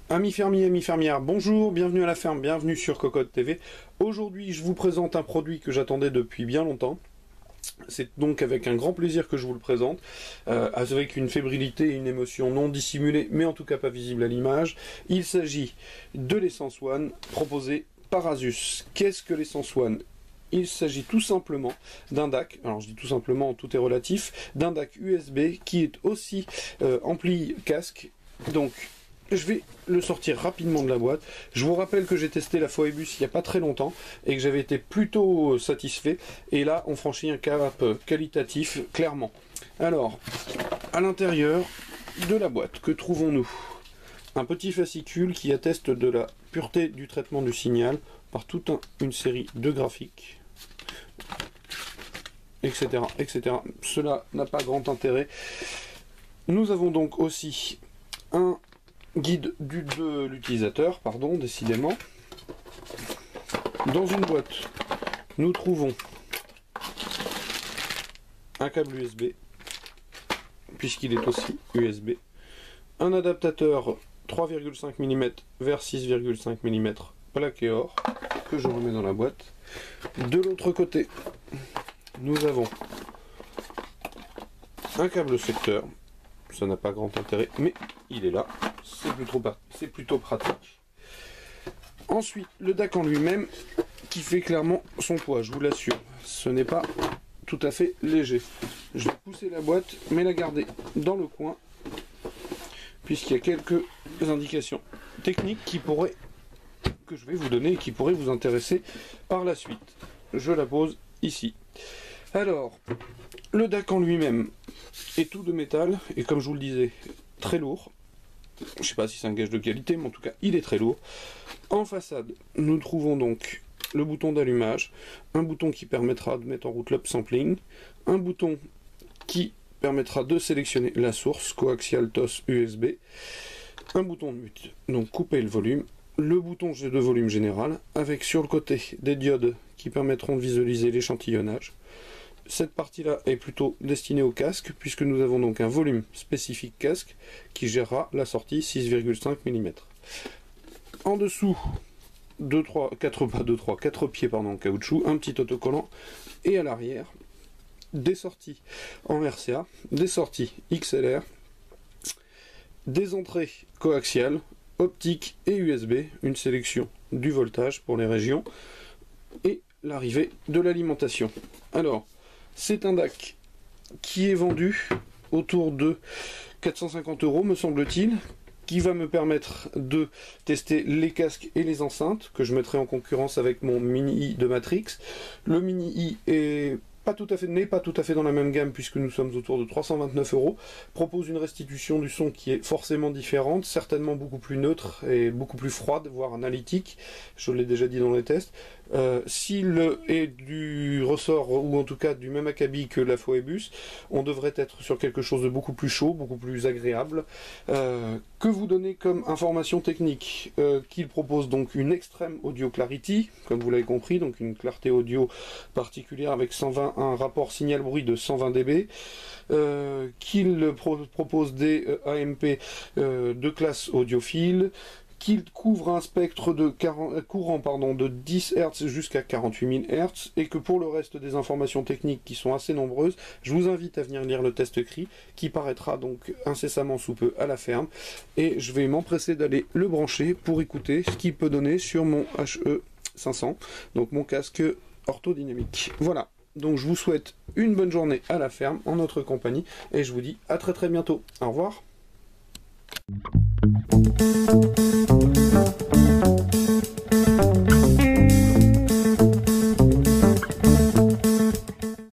Amis fermiers, amis fermières, bonjour, bienvenue à la ferme, bienvenue sur Cocotte TV. Aujourd'hui, je vous présente un produit que j'attendais depuis bien longtemps. C'est donc avec un grand plaisir que je vous le présente, avec une fébrilité et une émotion non dissimulée, mais en tout cas pas visible à l'image. Il s'agit de l'Essence One proposé par Asus. Qu'est-ce que l'Essence One ? Il s'agit tout simplement d'un DAC, alors je dis tout simplement, tout est relatif, d'un DAC USB qui est aussi ampli casque. Donc, je vais le sortir rapidement de la boîte. Je vous rappelle que j'ai testé la Phoebus il n'y a pas très longtemps et que j'avais été plutôt satisfait. Et là, on franchit un cap qualitatif, clairement. Alors, à l'intérieur de la boîte, que trouvons-nous? Un petit fascicule qui atteste de la pureté du traitement du signal par toute une série de graphiques, etc., etc. Cela n'a pas grand intérêt. Nous avons donc aussi un guide de l'utilisateur, pardon, décidément. Dans une boîte, nous trouvons un câble USB, puisqu'il est aussi USB, un adaptateur 3,5 mm vers 6,5 mm plaqué or, que je remets dans la boîte. De l'autre côté, nous avons un câble secteur. Ça n'a pas grand intérêt, mais il est là, c'est plutôt pratique. Ensuite, le DAC en lui-même, qui fait clairement son poids, je vous l'assure. Ce n'est pas tout à fait léger. Je vais pousser la boîte, mais la garder dans le coin, puisqu'il y a quelques indications techniques que je vais vous donner et qui pourraient vous intéresser par la suite. Je la pose ici. Alors, le DAC en lui-même est tout de métal, et comme je vous le disais, très lourd. Je ne sais pas si c'est un gage de qualité, mais en tout cas, il est très lourd. En façade, nous trouvons donc le bouton d'allumage, un bouton qui permettra de mettre en route l'upsampling, un bouton qui permettra de sélectionner la source, coaxial, TOS, USB, un bouton de mute, donc couper le volume, le bouton de volume général, avec sur le côté des diodes qui permettront de visualiser l'échantillonnage. Cette partie-là est plutôt destinée au casque, puisque nous avons donc un volume spécifique casque qui gérera la sortie 6,5 mm. En dessous, 4 pieds en caoutchouc, un petit autocollant, et à l'arrière, des sorties en RCA, des sorties XLR, des entrées coaxiales, optiques et USB, une sélection du voltage pour les régions, et l'arrivée de l'alimentation. Alors, c'est un DAC qui est vendu autour de 450 €, me semble-t-il, qui va me permettre de tester les casques et les enceintes, que je mettrai en concurrence avec mon Mini I de Matrix. Le Mini I n'est pas tout à fait dans la même gamme, puisque nous sommes autour de 329 €, propose une restitution du son qui est forcément différente, certainement beaucoup plus neutre et beaucoup plus froide, voire analytique, je l'ai déjà dit dans les tests. S'il est du ressort, ou en tout cas du même acabit que la Phoebus, on devrait être sur quelque chose de beaucoup plus chaud, beaucoup plus agréable. Que vous donner comme information technique, qu'il propose donc une extrême audio clarity, comme vous l'avez compris, donc une clarté audio particulière avec un rapport signal-bruit de 120 dB, qu'il propose des AMP de classe audiophile, qu'il couvre un spectre de courant de 10 Hz jusqu'à 48 000 Hz, et que pour le reste des informations techniques qui sont assez nombreuses, je vous invite à venir lire le test écrit qui paraîtra donc incessamment sous peu à la ferme, et je vais m'empresser d'aller le brancher pour écouter ce qu'il peut donner sur mon HE500, donc mon casque orthodynamique. Voilà, donc je vous souhaite une bonne journée à la ferme en notre compagnie, et je vous dis à très très bientôt. Au revoir.